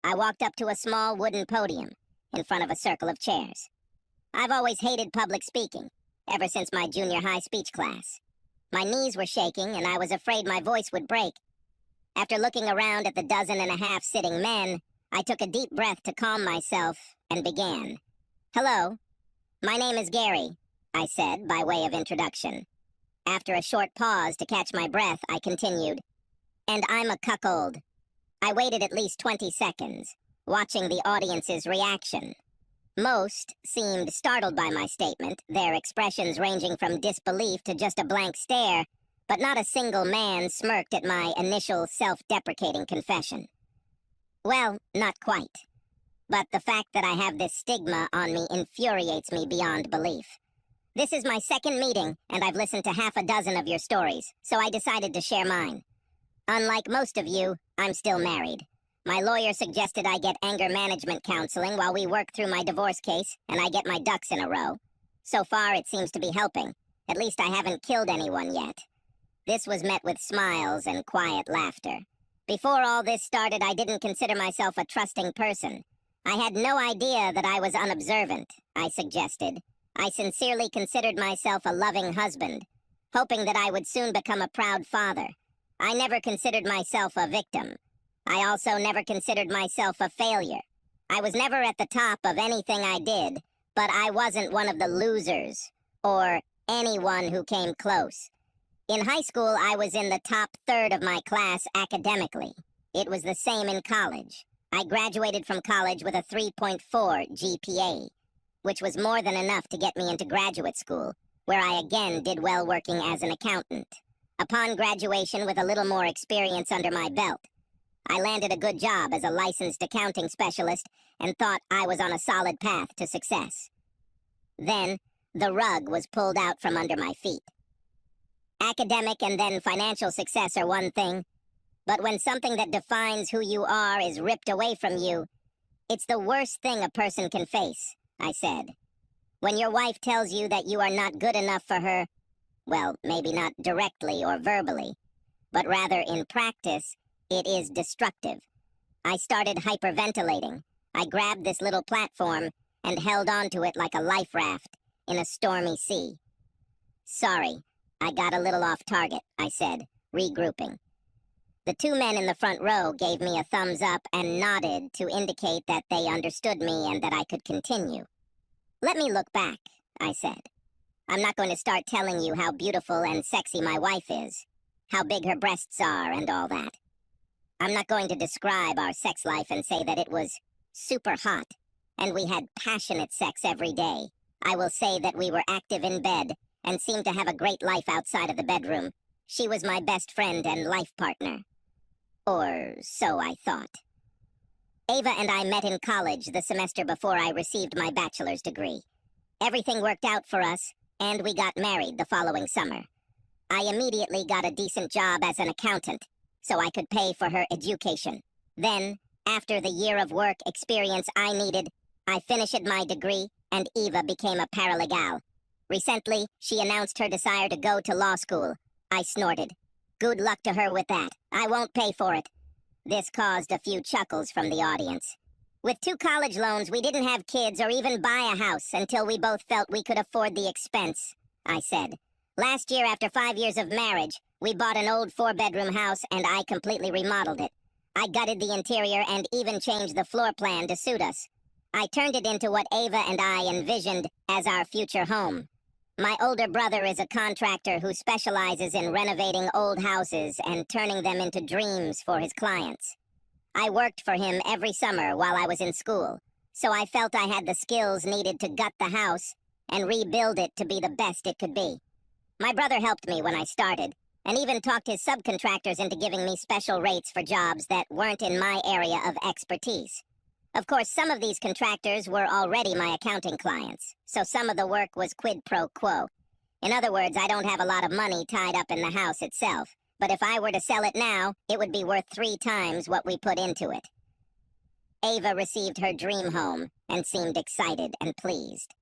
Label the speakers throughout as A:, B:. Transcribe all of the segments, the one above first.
A: I walked up to a small wooden podium in front of a circle of chairs. I've always hated public speaking, ever since my junior high speech class. My knees were shaking, and I was afraid my voice would break. After looking around at the 12.5 sitting men, I took a deep breath to calm myself and began. "Hello, my name is Gary," I said by way of introduction. After a short pause to catch my breath, I continued, "And I'm a cuckold." I waited at least 20 seconds, watching the audience's reaction. Most seemed startled by my statement, their expressions ranging from disbelief to just a blank stare, but not a single man smirked at my initial self-deprecating confession. Well, not quite. But the fact that I have this stigma on me infuriates me beyond belief. This is my second meeting, and I've listened to half a dozen of your stories, so I decided to share mine. Unlike most of you, I'm still married. My lawyer suggested I get anger management counseling while we work through my divorce case, and I get my ducks in a row. So far, it seems to be helping. At least I haven't killed anyone yet. This was met with smiles and quiet laughter. Before all this started, I didn't consider myself a trusting person. I had no idea that I was unobservant, I suggested. I sincerely considered myself a loving husband, hoping that I would soon become a proud father. I never considered myself a victim. I also never considered myself a failure. I was never at the top of anything I did, but I wasn't one of the losers, or anyone who came close. In high school, I was in the top third of my class academically. It was the same in college. I graduated from college with a 3.4 GPA, which was more than enough to get me into graduate school, where I again did well working as an accountant. Upon graduation, with a little more experience under my belt, I landed a good job as a licensed accounting specialist and thought I was on a solid path to success. Then, the rug was pulled out from under my feet. Academic and then financial success are one thing, but when something that defines who you are is ripped away from you, it's the worst thing a person can face, I said. When your wife tells you that you are not good enough for her, well, maybe not directly or verbally, but rather in practice, it is destructive. I started hyperventilating. I grabbed this little platform and held onto it like a life raft in a stormy sea. "Sorry, I got a little off target," I said, regrouping. The two men in the front row gave me a thumbs up and nodded to indicate that they understood me and that I could continue. "Let me look back," I said. "I'm not going to start telling you how beautiful and sexy my wife is, how big her breasts are and all that. I'm not going to describe our sex life and say that it was super hot, and we had passionate sex every day. I will say that we were active in bed and seemed to have a great life outside of the bedroom. She was my best friend and life partner. Or so I thought. Ava and I met in college the semester before I received my bachelor's degree. Everything worked out for us, and we got married the following summer. I immediately got a decent job as an accountant, so I could pay for her education. Then, after the year of work experience I needed, I finished my degree, and Eva became a paralegal. Recently, she announced her desire to go to law school. I snorted. Good luck to her with that. I won't pay for it. This caused a few chuckles from the audience. With 2 college loans, we didn't have kids or even buy a house until we both felt we could afford the expense, I said. Last year, after 5 years of marriage, we bought an old 4-bedroom house and I completely remodeled it. I gutted the interior and even changed the floor plan to suit us. I turned it into what Ava and I envisioned as our future home. My older brother is a contractor who specializes in renovating old houses and turning them into dreams for his clients. I worked for him every summer while I was in school, so I felt I had the skills needed to gut the house and rebuild it to be the best it could be. My brother helped me when I started, and even talked his subcontractors into giving me special rates for jobs that weren't in my area of expertise. Of course, some of these contractors were already my accounting clients, so some of the work was quid pro quo. In other words, I don't have a lot of money tied up in the house itself, but if I were to sell it now, it would be worth 3 times what we put into it. Ava received her dream home and seemed excited and pleased.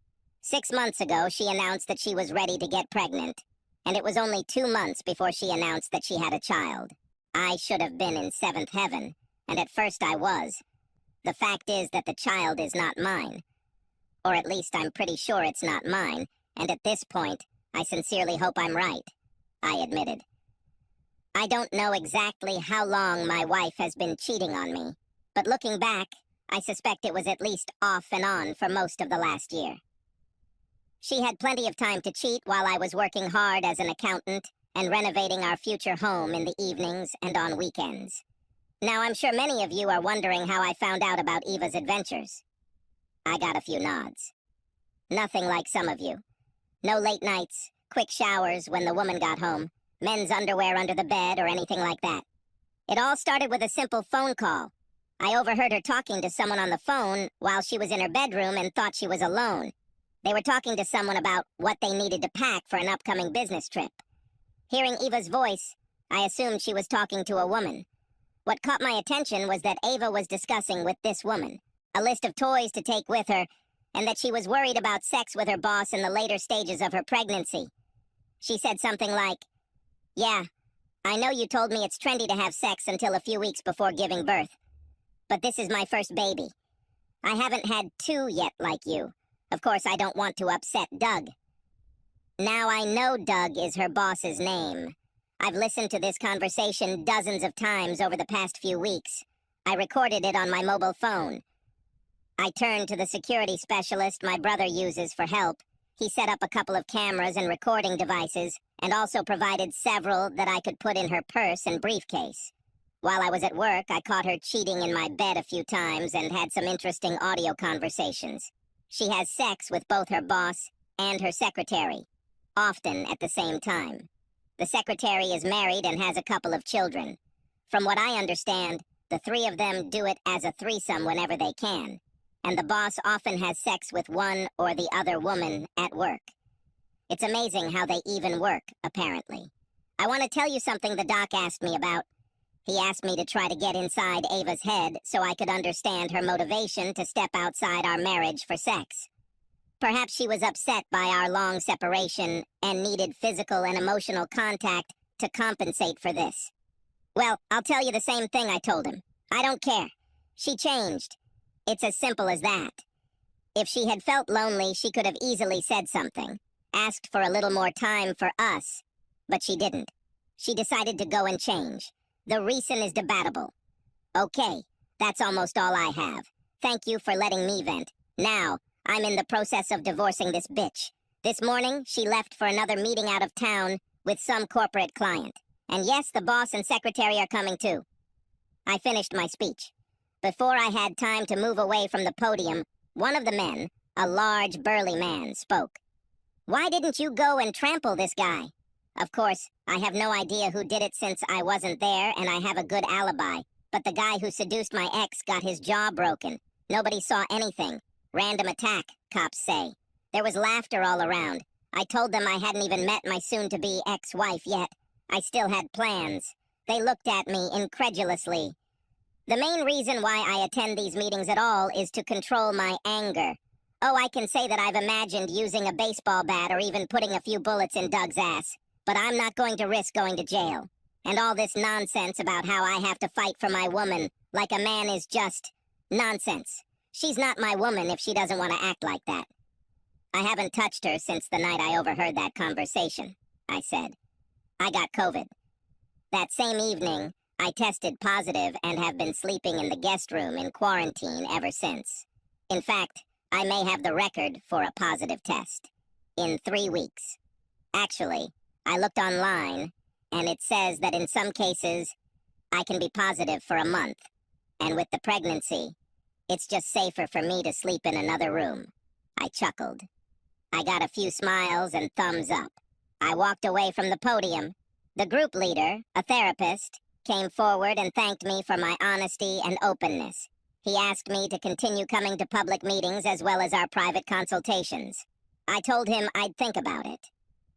A: 6 months ago, she announced that she was ready to get pregnant, and it was only 2 months before she announced that she had a child. I should have been in 7th heaven, and at first I was. The fact is that the child is not mine. Or at least I'm pretty sure it's not mine, and at this point, I sincerely hope I'm right, I admitted. I don't know exactly how long my wife has been cheating on me, but looking back, I suspect it was at least off and on for most of the last year. She had plenty of time to cheat while I was working hard as an accountant and renovating our future home in the evenings and on weekends. Now, I'm sure many of you are wondering how I found out about Eva's adventures. I got a few nods. Nothing like some of you. No late nights, quick showers when the woman got home, men's underwear under the bed, or anything like that. It all started with a simple phone call. I overheard her talking to someone on the phone while she was in her bedroom and thought she was alone. They were talking to someone about what they needed to pack for an upcoming business trip. Hearing Eva's voice, I assumed she was talking to a woman. What caught my attention was that Ava was discussing with this woman a list of toys to take with her, and that she was worried about sex with her boss in the later stages of her pregnancy. She said something like, "Yeah, I know you told me it's trendy to have sex until a few weeks before giving birth. But this is my first baby. I haven't had two yet like you. Of course, I don't want to upset Doug." Now I know Doug is her boss's name. I've listened to this conversation dozens of times over the past few weeks. I recorded it on my mobile phone. I turned to the security specialist my brother uses for help. He set up a couple of cameras and recording devices, and also provided several that I could put in her purse and briefcase. While I was at work, I caught her cheating in my bed a few times and had some interesting audio conversations. She has sex with both her boss and her secretary, often at the same time. The secretary is married and has a couple of children. From what I understand, the three of them do it as a threesome whenever they can, and the boss often has sex with one or the other woman at work. It's amazing how they even work, apparently. I want to tell you something the doc asked me about. He asked me to try to get inside Ava's head so I could understand her motivation to step outside our marriage for sex. Perhaps she was upset by our long separation and needed physical and emotional contact to compensate for this. Well, I'll tell you the same thing I told him. I don't care. She changed. It's as simple as that. If she had felt lonely, she could have easily said something, asked for a little more time for us, but she didn't. She decided to go and change. The reason is debatable. Okay, that's almost all I have. Thank you for letting me vent. Now, I'm in the process of divorcing this bitch. This morning, she left for another meeting out of town with some corporate client. And yes, the boss and secretary are coming too. I finished my speech. Before I had time to move away from the podium, one of the men, a large, burly man, spoke. "Why didn't you go and trample this guy?" Of course, I have no idea who did it since I wasn't there and I have a good alibi. But the guy who seduced my ex got his jaw broken. Nobody saw anything. Random attack, cops say. There was laughter all around. I told them I hadn't even met my soon-to-be ex-wife yet. I still had plans. They looked at me incredulously. The main reason why I attend these meetings at all is to control my anger. Oh, I can say that I've imagined using a baseball bat or even putting a few bullets in Doug's ass. But I'm not going to risk going to jail. And all this nonsense about how I have to fight for my woman like a man is just nonsense. She's not my woman if she doesn't want to act like that. I haven't touched her since the night I overheard that conversation, I said. I got COVID. That same evening, I tested positive and have been sleeping in the guest room in quarantine ever since. In fact, I may have the record for a positive test. In 3 weeks. Actually, I looked online, and it says that in some cases, I can be positive for a month. And with the pregnancy, it's just safer for me to sleep in another room. I chuckled. I got a few smiles and thumbs up. I walked away from the podium. The group leader, a therapist, came forward and thanked me for my honesty and openness. He asked me to continue coming to public meetings as well as our private consultations. I told him I'd think about it.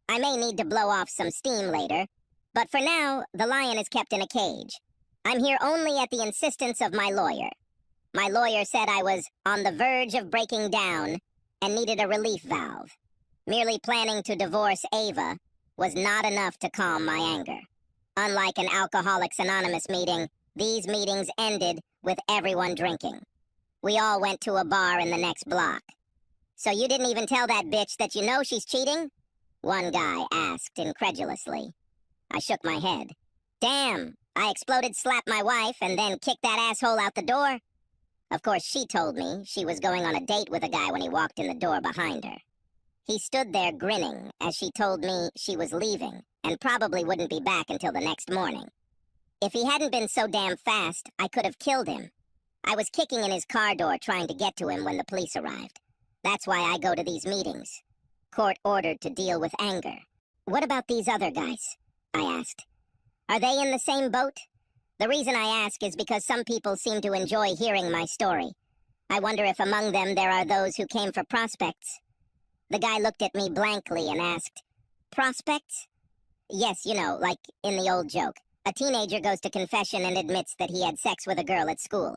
A: I may need to blow off some steam later, but for now, the lion is kept in a cage. I'm here only at the insistence of my lawyer. My lawyer said I was on the verge of breaking down and needed a relief valve. Merely planning to divorce Ava was not enough to calm my anger. Unlike an Alcoholics Anonymous meeting, these meetings ended with everyone drinking. We all went to a bar in the next block. So you didn't even tell that bitch that you know she's cheating? One guy asked incredulously. I shook my head. Damn, I exploded, slapped my wife, and then kicked that asshole out the door? Of course, she told me she was going on a date with a guy when he walked in the door behind her. He stood there grinning as she told me she was leaving and probably wouldn't be back until the next morning. If he hadn't been so damn fast, I could have killed him. I was kicking in his car door trying to get to him when the police arrived. That's why I go to these meetings. Court ordered to deal with anger. What about these other guys? I asked. Are they in the same boat? The reason I ask is because some people seem to enjoy hearing my story. I wonder if among them there are those who came for prospects. The guy looked at me blankly and asked, Prospects? Yes, you know, like in the old joke. A teenager goes to confession and admits that he had sex with a girl at school.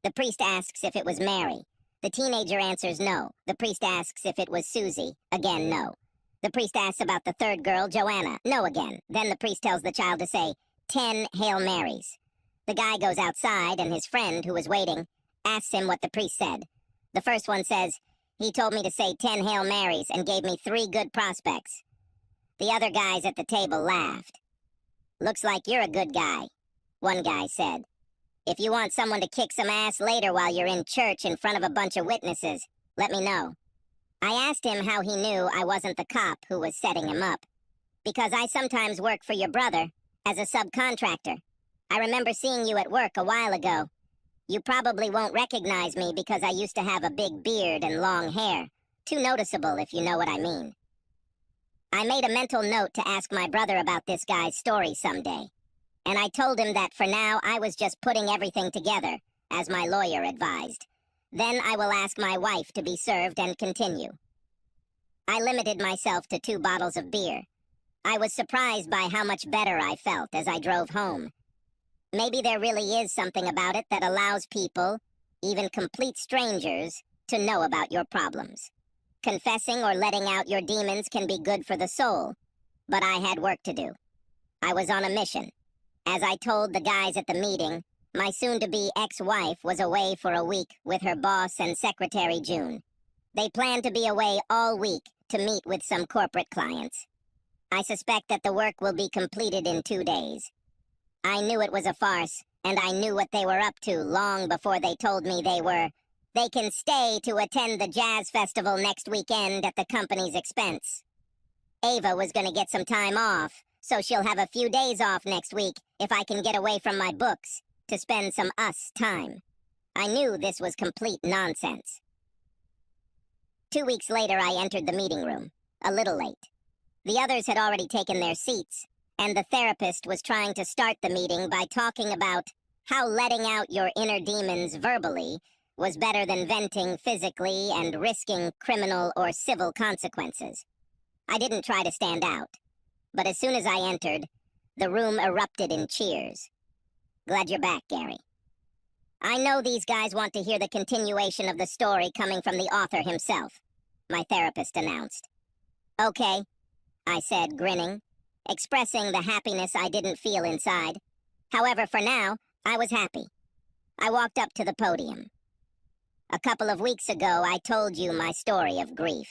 A: The priest asks if it was Mary. The teenager answers no. The priest asks if it was Susie. Again, no. The priest asks about the third girl, Joanna. No again. Then the priest tells the child to say 10 Hail Marys. The guy goes outside and his friend, who was waiting, asks him what the priest said. The first one says, he told me to say 10 Hail Marys and gave me 3 good prospects. The other guys at the table laughed. Looks like you're a good guy, one guy said. If you want someone to kick some ass later while you're in church in front of a bunch of witnesses, let me know. I asked him how he knew I wasn't the cop who was setting him up. Because I sometimes work for your brother as a subcontractor. I remember seeing you at work a while ago. You probably won't recognize me because I used to have a big beard and long hair. Too noticeable, if you know what I mean. I made a mental note to ask my brother about this guy's story someday. And I told him that for now I was just putting everything together, as my lawyer advised. Then I will ask my wife to be served and continue. I limited myself to 2 bottles of beer. I was surprised by how much better I felt as I drove home. Maybe there really is something about it that allows people, even complete strangers, to know about your problems. Confessing or letting out your demons can be good for the soul, but I had work to do. I was on a mission. As I told the guys at the meeting, my soon-to-be ex-wife was away for a week with her boss and secretary June. They planned to be away all week to meet with some corporate clients. I suspect that the work will be completed in 2 days. I knew it was a farce, and I knew what they were up to long before they told me they can stay to attend the jazz festival next weekend at the company's expense. Ava was going to get some time off, so she'll have a few days off next week if I can get away from my books to spend some us time. I knew this was complete nonsense. 2 weeks later, I entered the meeting room, a little late. The others had already taken their seats, and the therapist was trying to start the meeting by talking about how letting out your inner demons verbally was better than venting physically and risking criminal or civil consequences. I didn't try to stand out, but as soon as I entered, the room erupted in cheers. Glad you're back, Gary. I know these guys want to hear the continuation of the story coming from the author himself, my therapist announced. Okay, I said, grinning, expressing the happiness I didn't feel inside. However, for now, I was happy. I walked up to the podium. A couple of weeks ago, I told you my story of grief.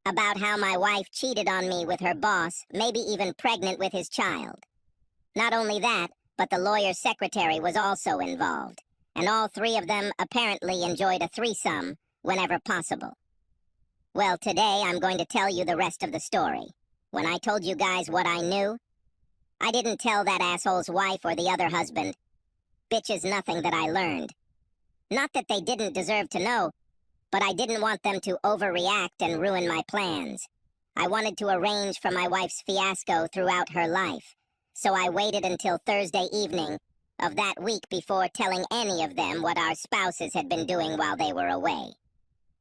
A: About how my wife cheated on me with her boss, maybe even pregnant with his child. Not only that, but the lawyer's secretary was also involved, and all 3 of them apparently enjoyed a threesome whenever possible. Well, today I'm going to tell you the rest of the story. When I told you guys what I knew, I didn't tell that asshole's wife or the other husband. Bitches nothing that I learned. Not that they didn't deserve to know, but I didn't want them to overreact and ruin my plans. I wanted to arrange for my wife's fiasco throughout her life, so I waited until Thursday evening of that week before telling any of them what our spouses had been doing while they were away.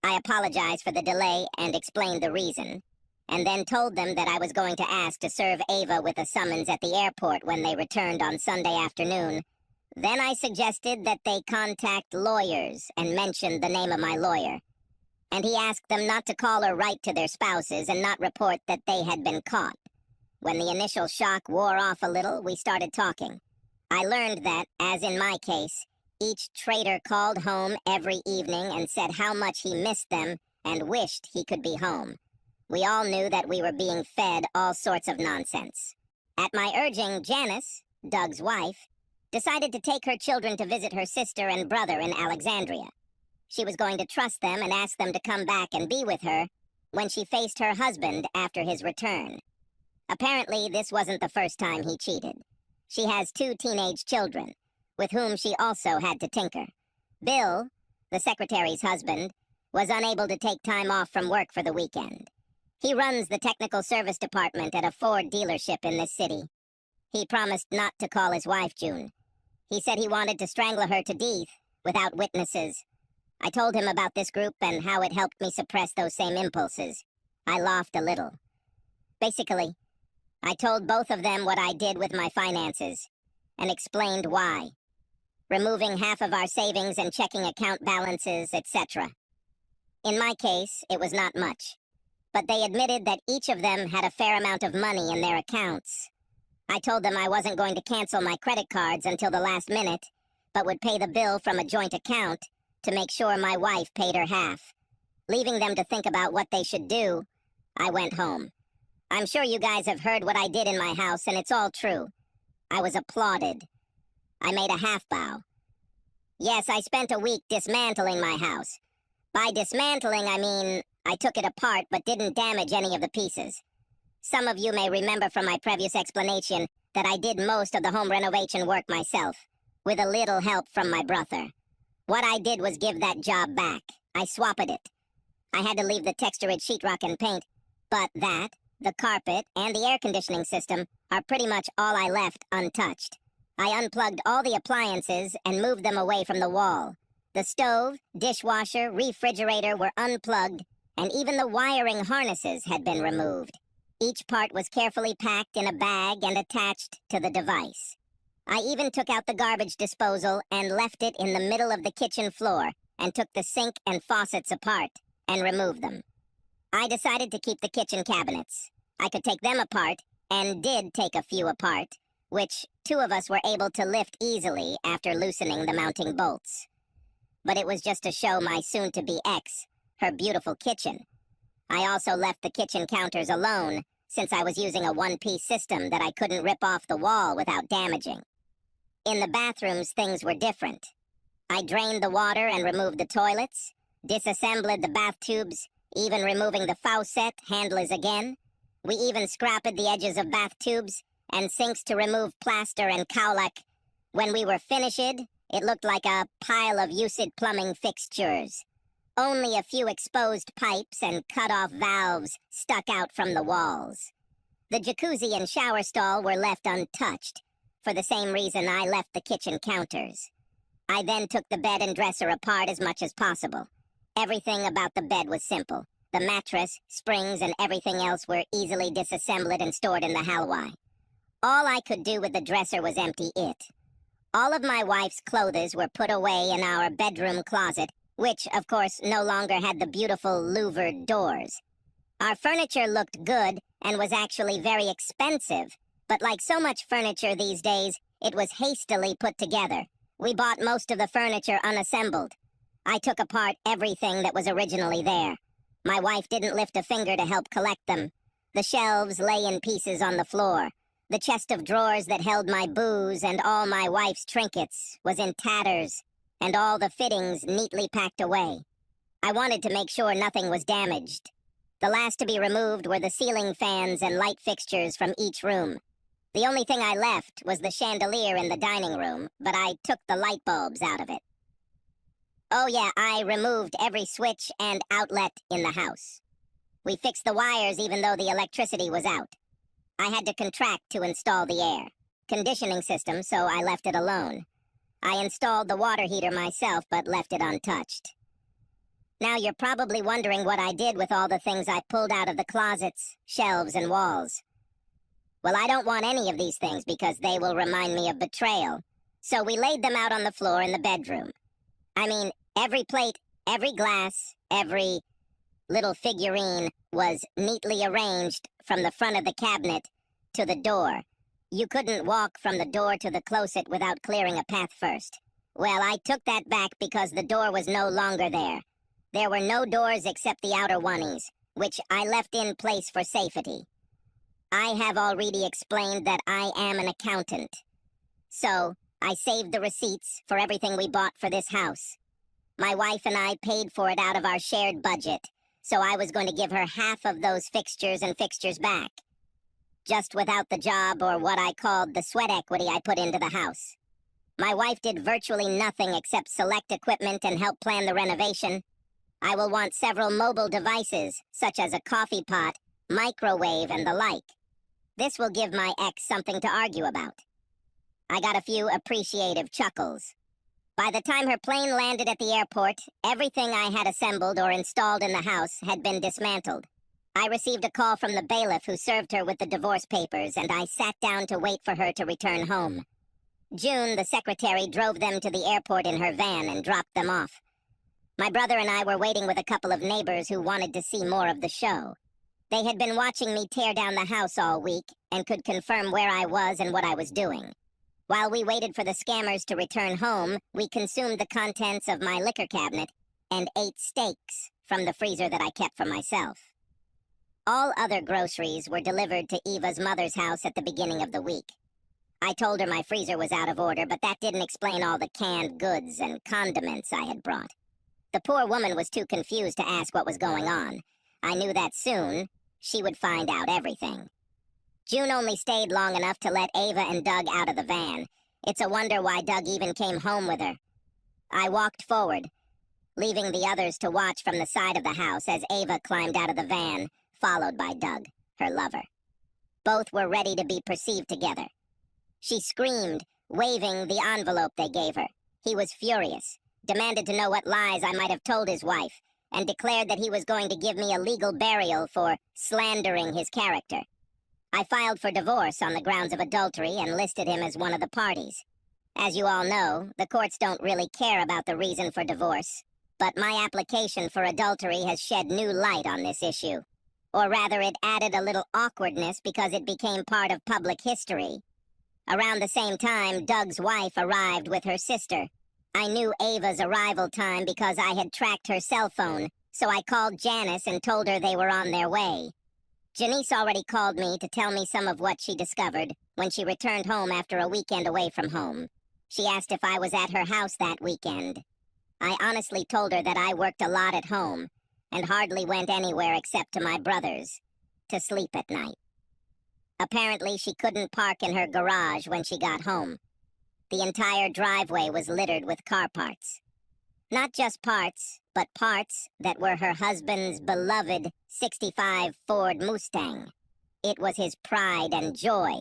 A: I apologized for the delay and explained the reason, and then told them that I was going to ask to serve Ava with a summons at the airport when they returned on Sunday afternoon. Then I suggested that they contact lawyers and mentioned the name of my lawyer. And he asked them not to call or write to their spouses and not report that they had been caught. When the initial shock wore off a little, we started talking. I learned that, as in my case, each traitor called home every evening and said how much he missed them and wished he could be home. We all knew that we were being fed all sorts of nonsense. At my urging, Janice, Doug's wife, decided to take her children to visit her sister and brother in Alexandria. She was going to trust them and ask them to come back and be with her when she faced her husband after his return. Apparently, this wasn't the first time he cheated. She has 2 teenage children, with whom she also had to tinker. Bill, the secretary's husband, was unable to take time off from work for the weekend. He runs the technical service department at a Ford dealership in this city. He promised not to call his wife, June. He said he wanted to strangle her to death without witnesses. I told him about this group and how it helped me suppress those same impulses. I laughed a little. Basically, I told both of them what I did with my finances and explained why. Removing half of our savings and checking account balances, etc. In my case, it was not much, but they admitted that each of them had a fair amount of money in their accounts. I told them I wasn't going to cancel my credit cards until the last minute, but would pay the bill from a joint account to make sure my wife paid her half. Leaving them to think about what they should do, I went home. I'm sure you guys have heard what I did in my house, and it's all true. I was applauded. I made a half bow. Yes, I spent a week dismantling my house. By dismantling, I mean I took it apart but didn't damage any of the pieces. Some of you may remember from my previous explanation that I did most of the home renovation work myself, with a little help from my brother. What I did was give that job back. I swapped it. I had to leave the textured sheetrock and paint, but that, the carpet, and the air conditioning system are pretty much all I left untouched. I unplugged all the appliances and moved them away from the wall. The stove, dishwasher, refrigerator were unplugged, and even the wiring harnesses had been removed. Each part was carefully packed in a bag and attached to the device. I even took out the garbage disposal and left it in the middle of the kitchen floor and took the sink and faucets apart and removed them. I decided to keep the kitchen cabinets. I could take them apart, and did take a few apart, which 2 of us were able to lift easily after loosening the mounting bolts. But it was just to show my soon-to-be ex her beautiful kitchen. I also left the kitchen counters alone, since I was using a one-piece system that I couldn't rip off the wall without damaging. In the bathrooms, things were different. I drained the water and removed the toilets, disassembled the bath tubes, even removing the faucet handles again. We even scrapped the edges of bath tubes and sinks to remove plaster and cowlick. When we were finished, it looked like a pile of used plumbing fixtures. Only a few exposed pipes and cut-off valves stuck out from the walls. The jacuzzi and shower stall were left untouched, for the same reason I left the kitchen counters. I then took the bed and dresser apart as much as possible. Everything about the bed was simple. The mattress, springs, and everything else were easily disassembled and stored in the halwai. All I could do with the dresser was empty it. All of my wife's clothes were put away in our bedroom closet, which, of course, no longer had the beautiful louvered doors. Our furniture looked good and was actually very expensive, but like so much furniture these days, it was hastily put together. We bought most of the furniture unassembled. I took apart everything that was originally there. My wife didn't lift a finger to help collect them. The shelves lay in pieces on the floor. The chest of drawers that held my booze and all my wife's trinkets was in tatters, and all the fittings neatly packed away. I wanted to make sure nothing was damaged. The last to be removed were the ceiling fans and light fixtures from each room. The only thing I left was the chandelier in the dining room, but I took the light bulbs out of it. Oh yeah, I removed every switch and outlet in the house. We fixed the wires even though the electricity was out. I had to contract to install the air conditioning system, so I left it alone. I installed the water heater myself, but left it untouched. Now you're probably wondering what I did with all the things I pulled out of the closets, shelves, and walls. Well, I don't want any of these things because they will remind me of betrayal. So we laid them out on the floor in the bedroom. I mean, every plate, every glass, every little figurine was neatly arranged from the front of the cabinet to the door. You couldn't walk from the door to the closet without clearing a path first. Well, I took that back because the door was no longer there. There were no doors except the outer ones, which I left in place for safety. I have already explained that I am an accountant. So, I saved the receipts for everything we bought for this house. My wife and I paid for it out of our shared budget, so I was going to give her half of those fixtures and fixtures back. Just without the job or what I called the sweat equity I put into the house. My wife did virtually nothing except select equipment and help plan the renovation. I will want several mobile devices, such as a coffee pot, microwave, and the like. This will give my ex something to argue about. I got a few appreciative chuckles. By the time her plane landed at the airport, everything I had assembled or installed in the house had been dismantled. I received a call from the bailiff who served her with the divorce papers, and I sat down to wait for her to return home. June, the secretary, drove them to the airport in her van and dropped them off. My brother and I were waiting with a couple of neighbors who wanted to see more of the show. They had been watching me tear down the house all week and could confirm where I was and what I was doing. While we waited for the scammers to return home, we consumed the contents of my liquor cabinet and ate steaks from the freezer that I kept for myself. All other groceries were delivered to Eva's mother's house at the beginning of the week. I told her my freezer was out of order, but that didn't explain all the canned goods and condiments I had brought. The poor woman was too confused to ask what was going on. I knew that soon she would find out everything. June only stayed long enough to let Ava and Doug out of the van. It's a wonder why Doug even came home with her. I walked forward, leaving the others to watch from the side of the house as Ava climbed out of the van, followed by Doug, her lover. Both were ready to be perceived together. She screamed, waving the envelope they gave her. He was furious, demanded to know what lies I might have told his wife, and declared that he was going to give me a legal burial for slandering his character. I filed for divorce on the grounds of adultery and listed him as one of the parties. As you all know, the courts don't really care about the reason for divorce, but my application for adultery has shed new light on this issue. Or rather, it added a little awkwardness because it became part of public history. Around the same time, Doug's wife arrived with her sister. I knew Ava's arrival time because I had tracked her cell phone, so I called Janice and told her they were on their way. Janice already called me to tell me some of what she discovered when she returned home after a weekend away from home. She asked if I was at her house that weekend. I honestly told her that I worked a lot at home and hardly went anywhere except to my brother's to sleep at night. Apparently, she couldn't park in her garage when she got home. The entire driveway was littered with car parts. Not just parts, but parts that were her husband's beloved '65 Ford Mustang. It was his pride and joy,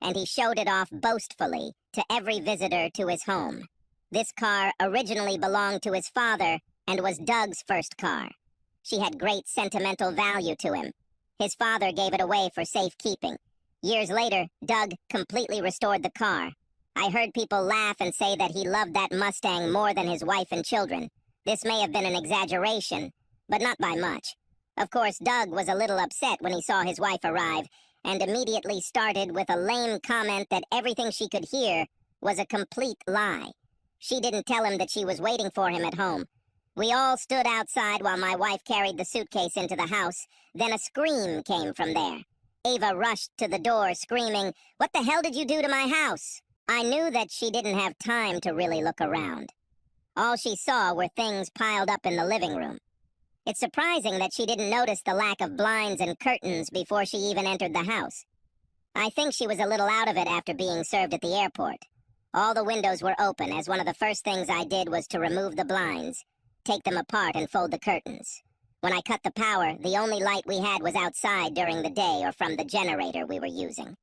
A: and he showed it off boastfully to every visitor to his home. This car originally belonged to his father and was Doug's first car. She had great sentimental value to him. His father gave it away for safekeeping. Years later, Doug completely restored the car. I heard people laugh and say that he loved that Mustang more than his wife and children. This may have been an exaggeration, but not by much. Of course, Doug was a little upset when he saw his wife arrive, and immediately started with a lame comment that everything she could hear was a complete lie. She didn't tell him that she was waiting for him at home. We all stood outside while my wife carried the suitcase into the house. Then a scream came from there. Ava rushed to the door, screaming, "What the hell did you do to my house?" I knew that she didn't have time to really look around. All she saw were things piled up in the living room. It's surprising that she didn't notice the lack of blinds and curtains before she even entered the house. I think she was a little out of it after being served at the airport. All the windows were open, as one of the first things I did was to remove the blinds, take them apart, and fold the curtains. When I cut the power, the only light we had was outside during the day or from the generator we were using.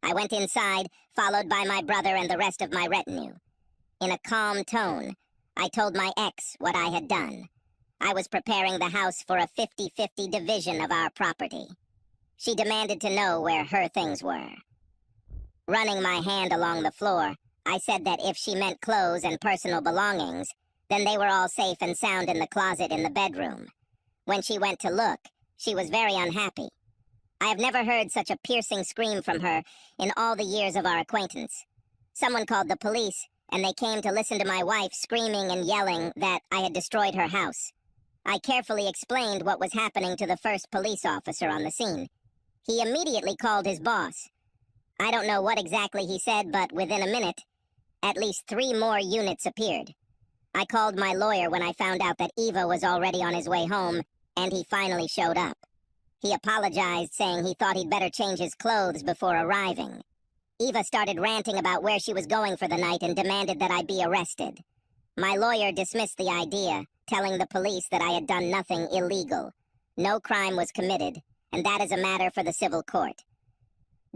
A: I went inside, followed by my brother and the rest of my retinue. In a calm tone, I told my ex what I had done. I was preparing the house for a 50-50 division of our property. She demanded to know where her things were. Running my hand along the floor, I said that if she meant clothes and personal belongings, then they were all safe and sound in the closet in the bedroom. When she went to look, she was very unhappy. I have never heard such a piercing scream from her in all the years of our acquaintance. Someone called the police, and they came to listen to my wife screaming and yelling that I had destroyed her house. I carefully explained what was happening to the first police officer on the scene. He immediately called his boss. I don't know what exactly he said, but within a minute, at least 3 more units appeared. I called my lawyer when I found out that Eva was already on his way home, and he finally showed up. He apologized, saying he thought he'd better change his clothes before arriving. Eva started ranting about where she was going for the night and demanded that I be arrested. My lawyer dismissed the idea, telling the police that I had done nothing illegal. No crime was committed, and that is a matter for the civil court.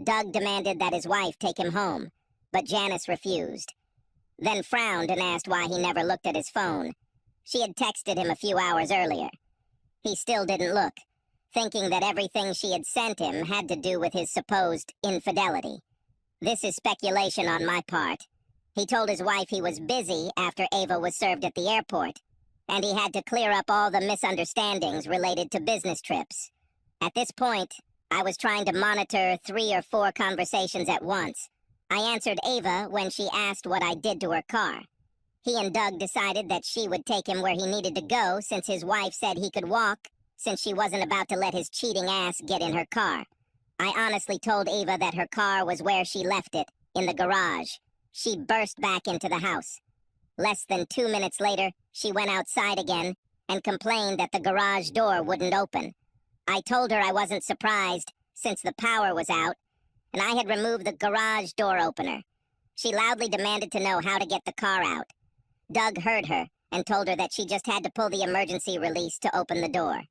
A: Doug demanded that his wife take him home, but Janice refused, then frowned and asked why he never looked at his phone. She had texted him a few hours earlier. He still didn't look, thinking that everything she had sent him had to do with his supposed infidelity. This is speculation on my part. He told his wife he was busy after Ava was served at the airport, and he had to clear up all the misunderstandings related to business trips. At this point, I was trying to monitor 3 or 4 conversations at once. I answered Ava when she asked what I did to her car. He and Doug decided that she would take him where he needed to go since his wife said he could walk, since she wasn't about to let his cheating ass get in her car. I honestly told Ava that her car was where she left it, in the garage. She burst back into the house. Less than 2 minutes later, she went outside again and complained that the garage door wouldn't open. I told her I wasn't surprised, since the power was out, and I had removed the garage door opener. She loudly demanded to know how to get the car out. Doug heard her and told her that she just had to pull the emergency release to open the door.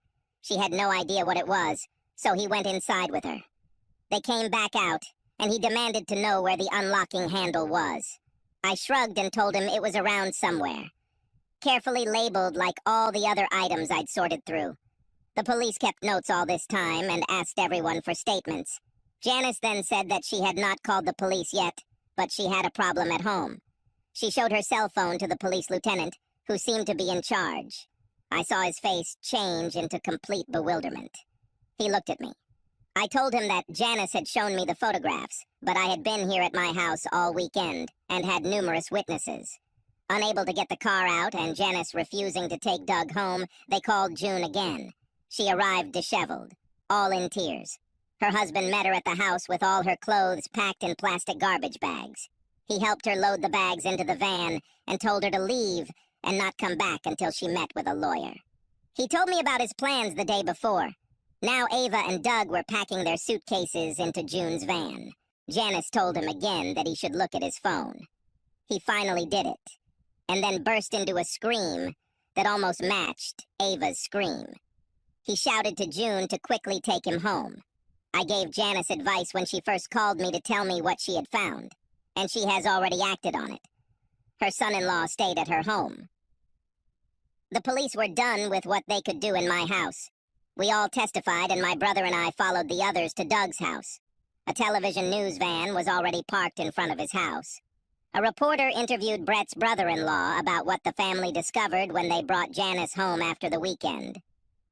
A: She had no idea what it was, so he went inside with her. They came back out, and he demanded to know where the unlocking handle was. I shrugged and told him it was around somewhere, carefully labeled like all the other items I'd sorted through. The police kept notes all this time and asked everyone for statements. Janice then said that she had not called the police yet, but she had a problem at home. She showed her cell phone to the police lieutenant, who seemed to be in charge. I saw his face change into complete bewilderment. He looked at me. I told him that Janice had shown me the photographs, but I had been here at my house all weekend and had numerous witnesses. Unable to get the car out and Janice refusing to take Doug home, they called June again. She arrived disheveled, all in tears. Her husband met her at the house with all her clothes packed in plastic garbage bags. He helped her load the bags into the van and told her to leave and not come back until she met with a lawyer. He told me about his plans the day before. Now Ava and Doug were packing their suitcases into June's van. Janice told him again that he should look at his phone. He finally did it, and then burst into a scream that almost matched Ava's scream. He shouted to June to quickly take him home. I gave Janice advice when she first called me to tell me what she had found, and she has already acted on it. Her son-in-law stayed at her home. The police were done with what they could do in my house. We all testified, and my brother and I followed the others to Doug's house. A television news van was already parked in front of his house. A reporter interviewed Brett's brother-in-law about what the family discovered when they brought Janice home after the weekend.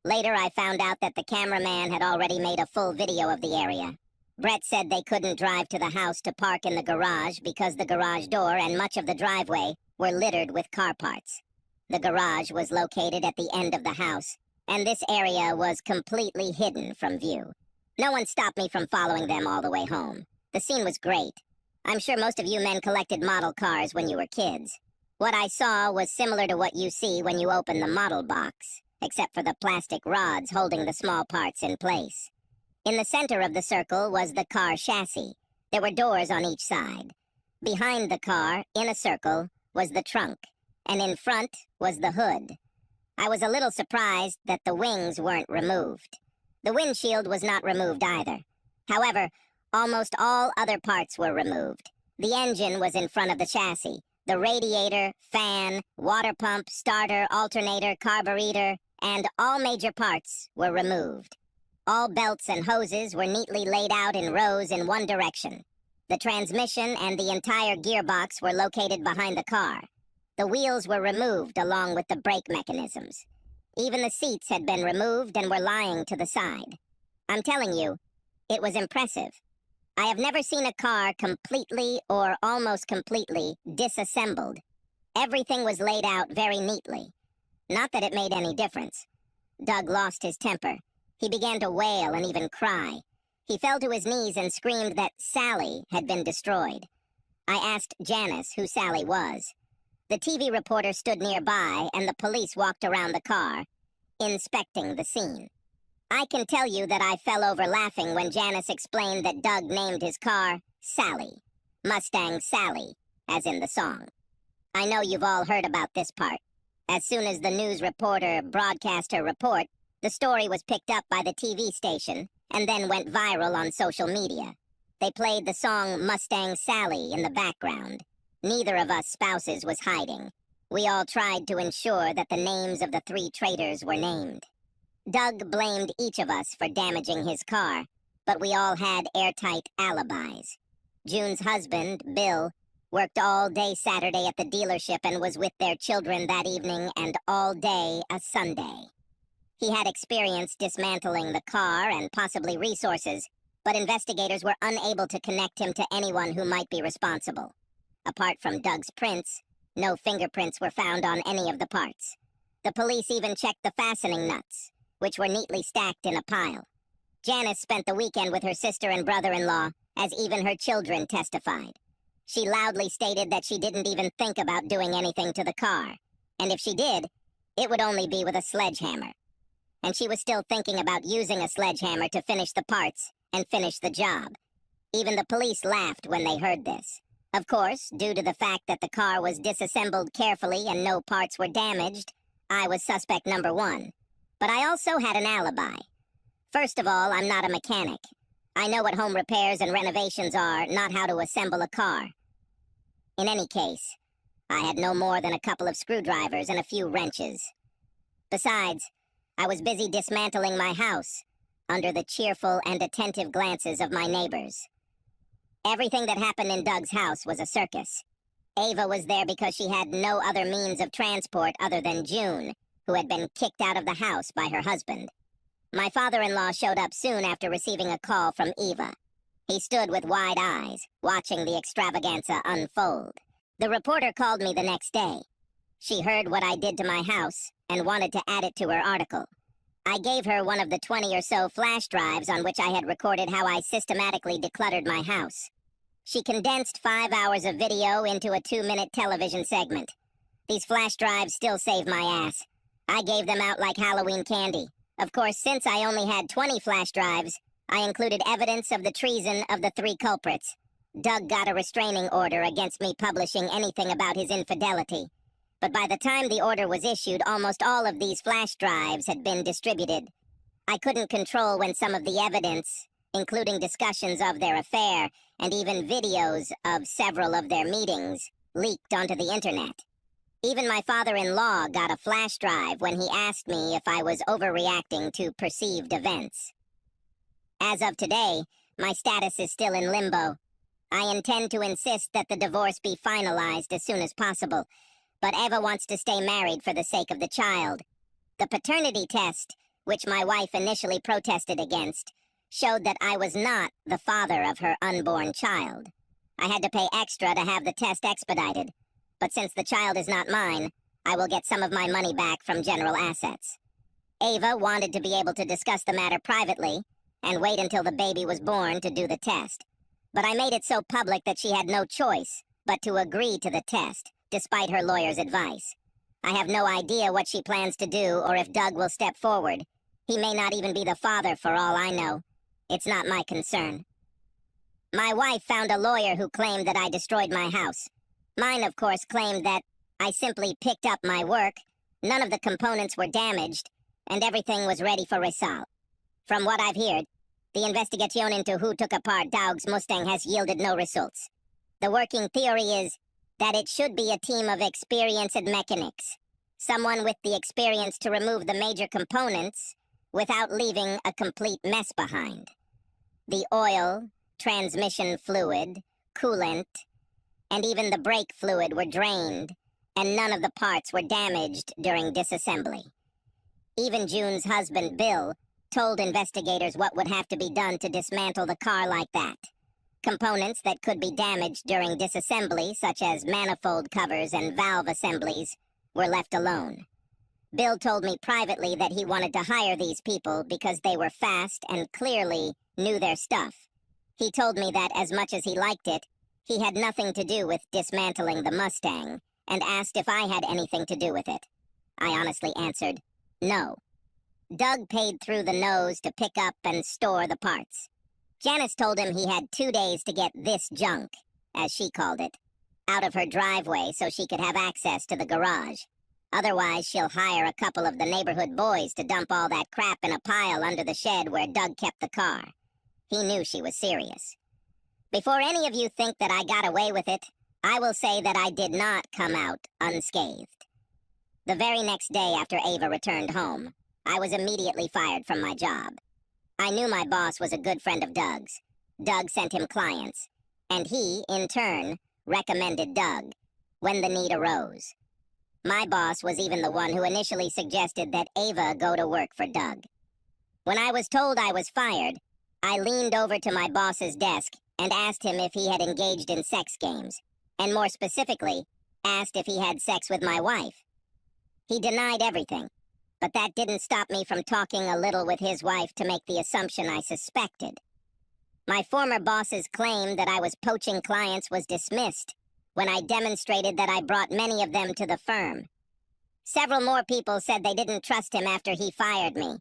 A: Later, I found out that the cameraman had already made a full video of the area. Brett said they couldn't drive to the house to park in the garage because the garage door and much of the driveway were littered with car parts. The garage was located at the end of the house, and this area was completely hidden from view. No one stopped me from following them all the way home. The scene was great. I'm sure most of you men collected model cars when you were kids. What I saw was similar to what you see when you open the model box, except for the plastic rods holding the small parts in place. In the center of the circle was the car chassis. There were doors on each side. Behind the car, in a circle, was the trunk, and in front was the hood. I was a little surprised that the wings weren't removed. The windshield was not removed either. However, almost all other parts were removed. The engine was in front of the chassis. The radiator, fan, water pump, starter, alternator, carburetor, and all major parts were removed. All belts and hoses were neatly laid out in rows in one direction. The transmission and the entire gearbox were located behind the car. The wheels were removed along with the brake mechanisms. Even the seats had been removed and were lying to the side. I'm telling you, it was impressive. I have never seen a car completely or almost completely disassembled. Everything was laid out very neatly. Not that it made any difference. Doug lost his temper. He began to wail and even cry. He fell to his knees and screamed that Sally had been destroyed. I asked Janice who Sally was. The TV reporter stood nearby, and the police walked around the car, inspecting the scene. I can tell you that I fell over laughing when Janice explained that Doug named his car Sally. Mustang Sally, as in the song. I know you've all heard about this part. As soon as the news reporter broadcast her report, the story was picked up by the TV station and then went viral on social media. They played the song Mustang Sally in the background. Neither of us spouses was hiding. We all tried to ensure that the names of the 3 traitors were named. Doug blamed each of us for damaging his car, but we all had airtight alibis. June's husband, Bill, worked all day Saturday at the dealership and was with their children that evening and all day a Sunday. He had experience dismantling the car and possibly resources, but investigators were unable to connect him to anyone who might be responsible. Apart from Doug's prints, no fingerprints were found on any of the parts. The police even checked the fastening nuts, which were neatly stacked in a pile. Janice spent the weekend with her sister and brother-in-law, as even her children testified. She loudly stated that she didn't even think about doing anything to the car, and if she did, it would only be with a sledgehammer. And she was still thinking about using a sledgehammer to finish the parts and finish the job. Even the police laughed when they heard this. Of course, due to the fact that the car was disassembled carefully and no parts were damaged, I was suspect number 1. But I also had an alibi. First of all, I'm not a mechanic. I know what home repairs and renovations are, not how to assemble a car. In any case, I had no more than a couple of screwdrivers and a few wrenches. Besides, I was busy dismantling my house, under the cheerful and attentive glances of my neighbors. Everything that happened in Doug's house was a circus. Ava was there because she had no other means of transport other than June, who had been kicked out of the house by her husband. My father-in-law showed up soon after receiving a call from Eva. He stood with wide eyes, watching the extravaganza unfold. The reporter called me the next day. She heard what I did to my house and wanted to add it to her article. I gave her one of the 20 or so flash drives on which I had recorded how I systematically decluttered my house. She condensed 5 hours of video into a 2-minute television segment. These flash drives still save my ass. I gave them out like Halloween candy. Of course, since I only had 20 flash drives, I included evidence of the treason of the 3 culprits. Doug got a restraining order against me publishing anything about his infidelity. But by the time the order was issued, almost all of these flash drives had been distributed. I couldn't control when some of the evidence, including discussions of their affair and even videos of several of their meetings, leaked onto the internet. Even my father-in-law got a flash drive when he asked me if I was overreacting to perceived events. As of today, my status is still in limbo. I intend to insist that the divorce be finalized as soon as possible, but Eva wants to stay married for the sake of the child. The paternity test, which my wife initially protested against, showed that I was not the father of her unborn child. I had to pay extra to have the test expedited, but since the child is not mine, I will get some of my money back from general assets. Ava wanted to be able to discuss the matter privately and wait until the baby was born to do the test. But I made it so public that she had no choice but to agree to the test, despite her lawyer's advice. I have no idea what she plans to do or if Doug will step forward. He may not even be the father for all I know. It's not my concern. My wife found a lawyer who claimed that I destroyed my house. Mine, of course, claimed that I simply picked up my work, none of the components were damaged, and everything was ready for resale. From what I've heard, the investigation into who took apart Doug's Mustang has yielded no results. The working theory is that it should be a team of experienced mechanics, someone with the experience to remove the major components without leaving a complete mess behind. The oil, transmission fluid, coolant, and even the brake fluid were drained, and none of the parts were damaged during disassembly. Even June's husband, Bill, told investigators what would have to be done to dismantle the car like that. Components that could be damaged during disassembly, such as manifold covers and valve assemblies, were left alone. Bill told me privately that he wanted to hire these people because they were fast and clearly knew their stuff. He told me that as much as he liked it, he had nothing to do with dismantling the Mustang, and asked if I had anything to do with it. I honestly answered, no. Doug paid through the nose to pick up and store the parts. Janice told him he had 2 days to get this junk, as she called it, out of her driveway so she could have access to the garage. Otherwise, she'll hire a couple of the neighborhood boys to dump all that crap in a pile under the shed where Doug kept the car. He knew she was serious. Before any of you think that I got away with it, I will say that I did not come out unscathed. The very next day after Ava returned home, I was immediately fired from my job. I knew my boss was a good friend of Doug's. Doug sent him clients, and he, in turn, recommended Doug when the need arose. My boss was even the one who initially suggested that Ava go to work for Doug. When I was told I was fired, I leaned over to my boss's desk and asked him if he had engaged in sex games, and more specifically, asked if he had sex with my wife. He denied everything, but that didn't stop me from talking a little with his wife to make the assumption I suspected. My former boss's claim that I was poaching clients was dismissed when I demonstrated that I brought many of them to the firm. Several more people said they didn't trust him after he fired me.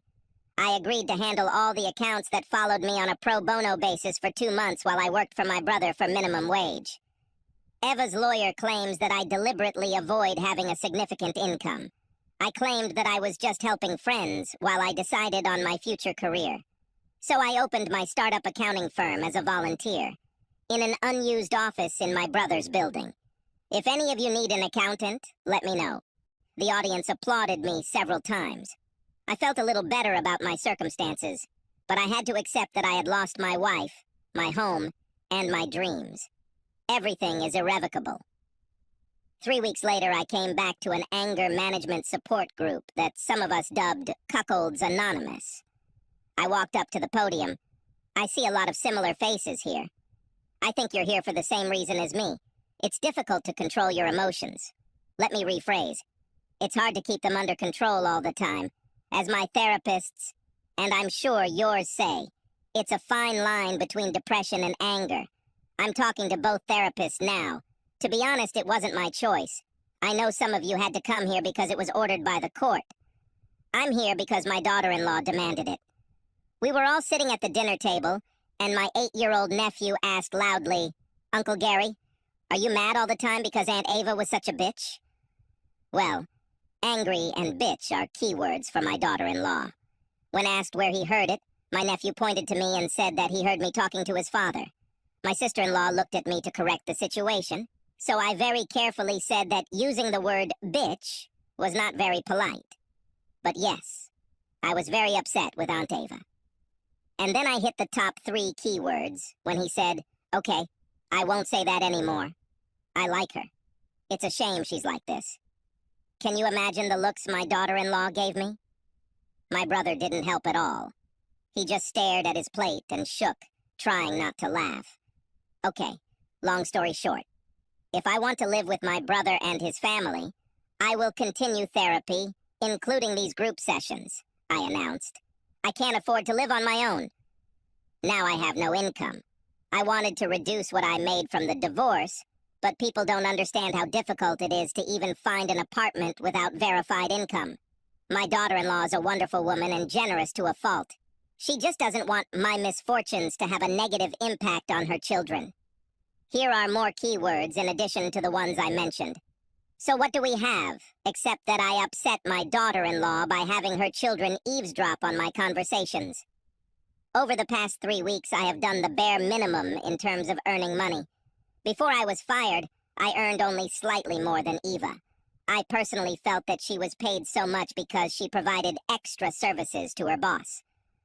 A: I agreed to handle all the accounts that followed me on a pro bono basis for 2 months while I worked for my brother for minimum wage. Eva's lawyer claims that I deliberately avoid having a significant income. I claimed that I was just helping friends while I decided on my future career. So I opened my startup accounting firm as a volunteer, in an unused office in my brother's building. If any of you need an accountant, let me know. The audience applauded me several times. I felt a little better about my circumstances, but I had to accept that I had lost my wife, my home, and my dreams. Everything is irrevocable. 3 weeks later, I came back to an anger management support group that some of us dubbed Cuckolds Anonymous. I walked up to the podium. I see a lot of similar faces here. I think you're here for the same reason as me. It's difficult to control your emotions. Let me rephrase. It's hard to keep them under control all the time. As my therapists, and I'm sure yours say, it's a fine line between depression and anger. I'm talking to both therapists now. To be honest, it wasn't my choice. I know some of you had to come here because it was ordered by the court. I'm here because my daughter-in-law demanded it. We were all sitting at the dinner table, and my 8-year-old nephew asked loudly, "Uncle Gary, are you mad all the time because Aunt Ava was such a bitch?" Well, angry and bitch are keywords for my daughter-in-law. When asked where he heard it, my nephew pointed to me and said that he heard me talking to his father. My sister-in-law looked at me to correct the situation, so I very carefully said that using the word bitch was not very polite. But yes, I was very upset with Aunt Ava. And then I hit the top 3 keywords when he said, "Okay, I won't say that anymore. I like her. It's a shame she's like this." Can you imagine the looks my daughter-in-law gave me? My brother didn't help at all. He just stared at his plate and shook, trying not to laugh. Okay, long story short. If I want to live with my brother and his family, I will continue therapy, including these group sessions, I announced. I can't afford to live on my own. Now I have no income. I wanted to reduce what I made from the divorce, but people don't understand how difficult it is to even find an apartment without verified income. My daughter-in-law is a wonderful woman and generous to a fault. She just doesn't want my misfortunes to have a negative impact on her children. Here are more keywords in addition to the ones I mentioned. So what do we have, except that I upset my daughter-in-law by having her children eavesdrop on my conversations? Over the past 3 weeks, I have done the bare minimum in terms of earning money. Before I was fired, I earned only slightly more than Eva. I personally felt that she was paid so much because she provided extra services to her boss.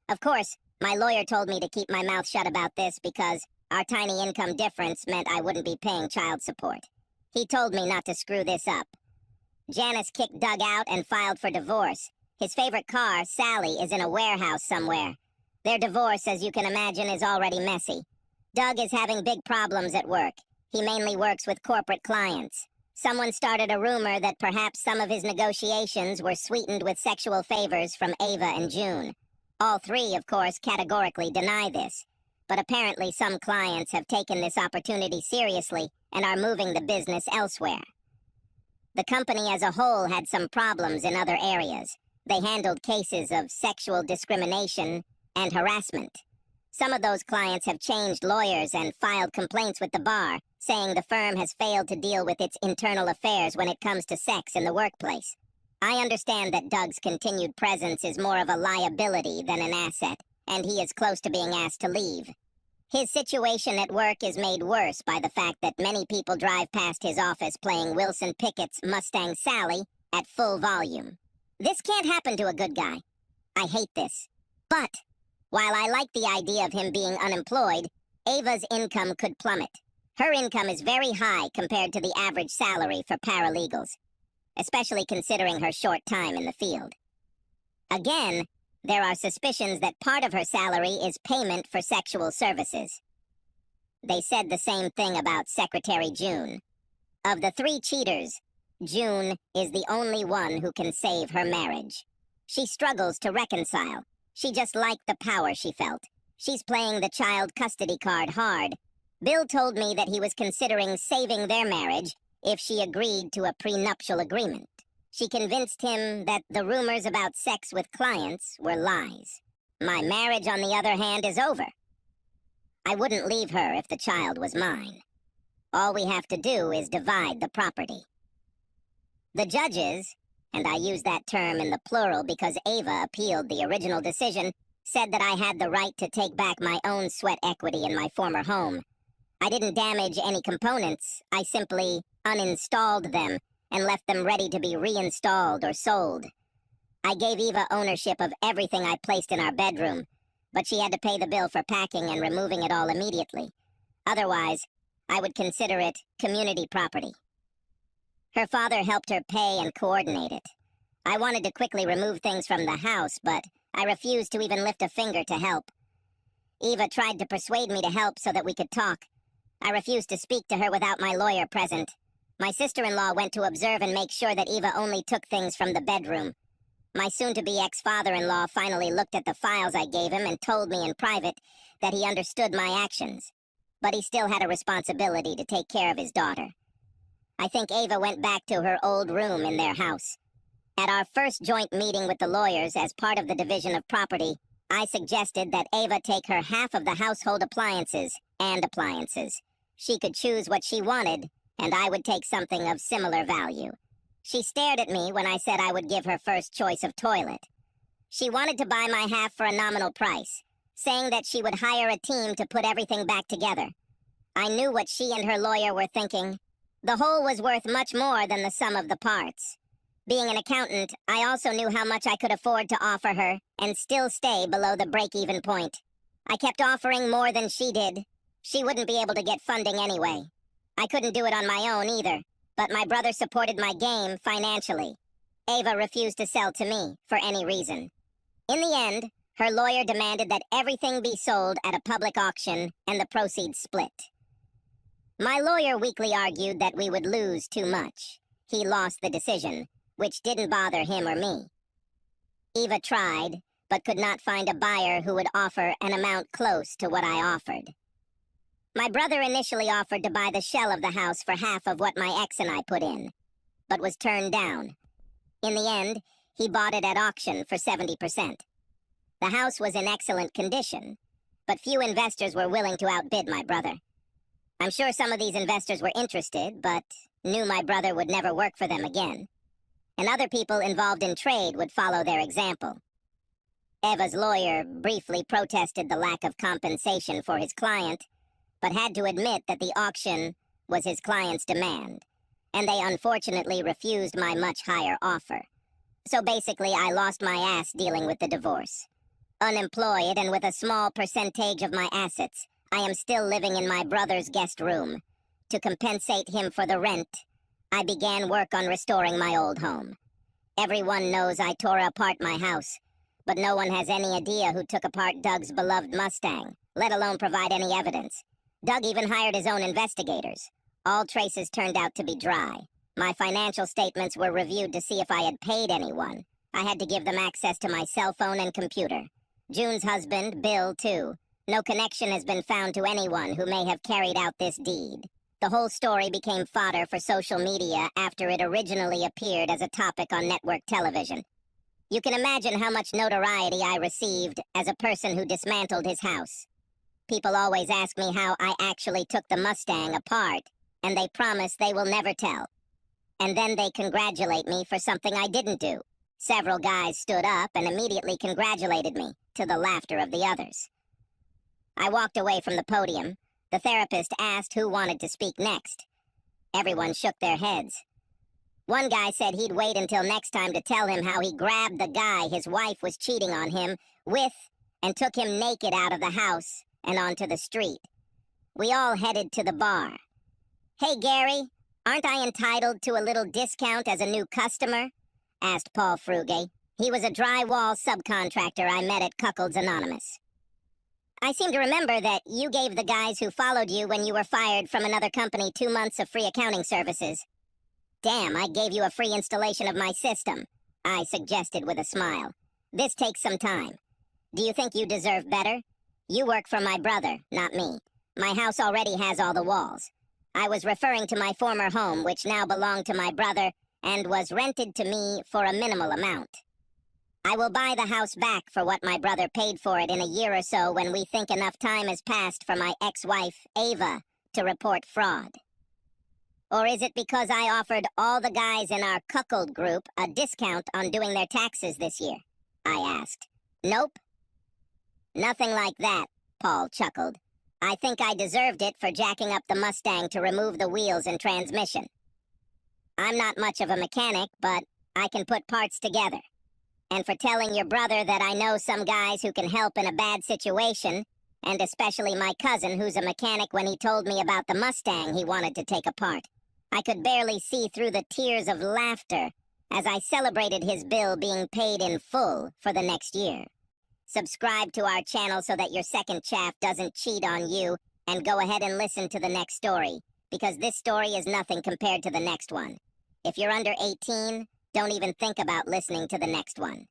A: Of course, my lawyer told me to keep my mouth shut about this because our tiny income difference meant I wouldn't be paying child support. He told me not to screw this up. Janice kicked Doug out and filed for divorce. His favorite car, Sally, is in a warehouse somewhere. Their divorce, as you can imagine, is already messy. Doug is having big problems at work. He mainly works with corporate clients. Someone started a rumor that perhaps some of his negotiations were sweetened with sexual favors from Ava and June. All three, of course, categorically deny this. But apparently some clients have taken this opportunity seriously and are moving the business elsewhere. The company as a whole had some problems in other areas. They handled cases of sexual discrimination and harassment. Some of those clients have changed lawyers and filed complaints with the bar, saying the firm has failed to deal with its internal affairs when it comes to sex in the workplace. I understand that Doug's continued presence is more of a liability than an asset, and he is close to being asked to leave. His situation at work is made worse by the fact that many people drive past his office playing Wilson Pickett's Mustang Sally at full volume. This can't happen to a good guy. I hate this. But while I like the idea of him being unemployed, Ava's income could plummet. Her income is very high compared to the average salary for paralegals, especially considering her short time in the field. Again, there are suspicions that part of her salary is payment for sexual services. They said the same thing about Secretary June. Of the three cheaters, June is the only one who can save her marriage. She struggles to reconcile. She just liked the power she felt. She's playing the child custody card hard. Bill told me that he was considering saving their marriage if she agreed to a prenuptial agreement. She convinced him that the rumors about sex with clients were lies. My marriage, on the other hand, is over. I wouldn't leave her if the child was mine. All we have to do is divide the property. The judges, and I use that term in the plural because Ava appealed the original decision, said that I had the right to take back my own sweat equity in my former home. I didn't damage any components. I simply uninstalled them and left them ready to be reinstalled or sold. I gave Eva ownership of everything I placed in our bedroom, but she had to pay the bill for packing and removing it all immediately. Otherwise, I would consider it community property. Her father helped her pay and coordinate it. I wanted to quickly remove things from the house, but I refused to even lift a finger to help. Eva tried to persuade me to help so that we could talk. I refused to speak to her without my lawyer present. My sister-in-law went to observe and make sure that Eva only took things from the bedroom. My soon-to-be ex-father-in-law finally looked at the files I gave him and told me in private that he understood my actions. But he still had a responsibility to take care of his daughter. I think Ava went back to her old room in their house. At our first joint meeting with the lawyers as part of the division of property, I suggested that Ava take her half of the household appliances and appliances. She could choose what she wanted, and I would take something of similar value. She stared at me when I said I would give her first choice of toilet. She wanted to buy my half for a nominal price, saying that she would hire a team to put everything back together. I knew what she and her lawyer were thinking. The whole was worth much more than the sum of the parts. Being an accountant, I also knew how much I could afford to offer her and still stay below the break-even point. I kept offering more than she did. She wouldn't be able to get funding anyway. I couldn't do it on my own either, but my brother supported my game financially. Ava refused to sell to me for any reason. In the end, her lawyer demanded that everything be sold at a public auction and the proceeds split. My lawyer weakly argued that we would lose too much. He lost the decision, which didn't bother him or me. Eva tried, but could not find a buyer who would offer an amount close to what I offered. My brother initially offered to buy the shell of the house for half of what my ex and I put in, but was turned down. In the end, he bought it at auction for 70%. The house was in excellent condition, but few investors were willing to outbid my brother. I'm sure some of these investors were interested, but knew my brother would never work for them again. And other people involved in trade would follow their example. Eva's lawyer briefly protested the lack of compensation for his client, but had to admit that the auction was his client's demand, and they unfortunately refused my much higher offer. So basically, I lost my ass dealing with the divorce. Unemployed and with a small percentage of my assets, I am still living in my brother's guest room. To compensate him for the rent, I began work on restoring my old home. Everyone knows I tore apart my house, but no one has any idea who took apart Doug's beloved Mustang, let alone provide any evidence. Doug even hired his own investigators. All traces turned out to be dry. My financial statements were reviewed to see if I had paid anyone. I had to give them access to my cell phone and computer. June's husband, Bill, too. No connection has been found to anyone who may have carried out this deed. The whole story became fodder for social media after it originally appeared as a topic on network television. You can imagine how much notoriety I received as a person who dismantled his house. People always ask me how I actually took the Mustang apart, and they promise they will never tell. And then they congratulate me for something I didn't do. Several guys stood up and immediately congratulated me, to the laughter of the others. I walked away from the podium. The therapist asked who wanted to speak next. Everyone shook their heads. One guy said he'd wait until next time to tell him how he grabbed the guy his wife was cheating on him with and took him naked out of the house and onto the street. We all headed to the bar. "Hey, Gary, aren't I entitled to a little discount as a new customer?" asked Paul Fruge. He was a drywall subcontractor I met at Cuckold's Anonymous. "I seem to remember that you gave the guys who followed you when you were fired from another company 2 months of free accounting services." "Damn, I gave you a free installation of my system," I suggested with a smile. "This takes some time. Do you think you deserve better? You work for my brother, not me. My house already has all the walls. I was referring to my former home, which now belonged to my brother and was rented to me for a minimal amount. I will buy the house back for what my brother paid for it in a year or so when we think enough time has passed for my ex-wife, Ava, to report fraud." "Or is it because I offered all the guys in our Cuckold group a discount on doing their taxes this year?" I asked. "Nope." "Nothing like that," Paul chuckled. "I think I deserved it for jacking up the Mustang to remove the wheels and transmission. I'm not much of a mechanic, but I can put parts together. And for telling your brother that I know some guys who can help in a bad situation, and especially my cousin who's a mechanic when he told me about the Mustang he wanted to take apart. I could barely see through the tears of laughter as I celebrated his bill being paid in full for the next year. Subscribe to our channel so that your second chaff doesn't cheat on you, and go ahead and listen to the next story, because this story is nothing compared to the next one. If you're under 18, don't even think about listening to the next one.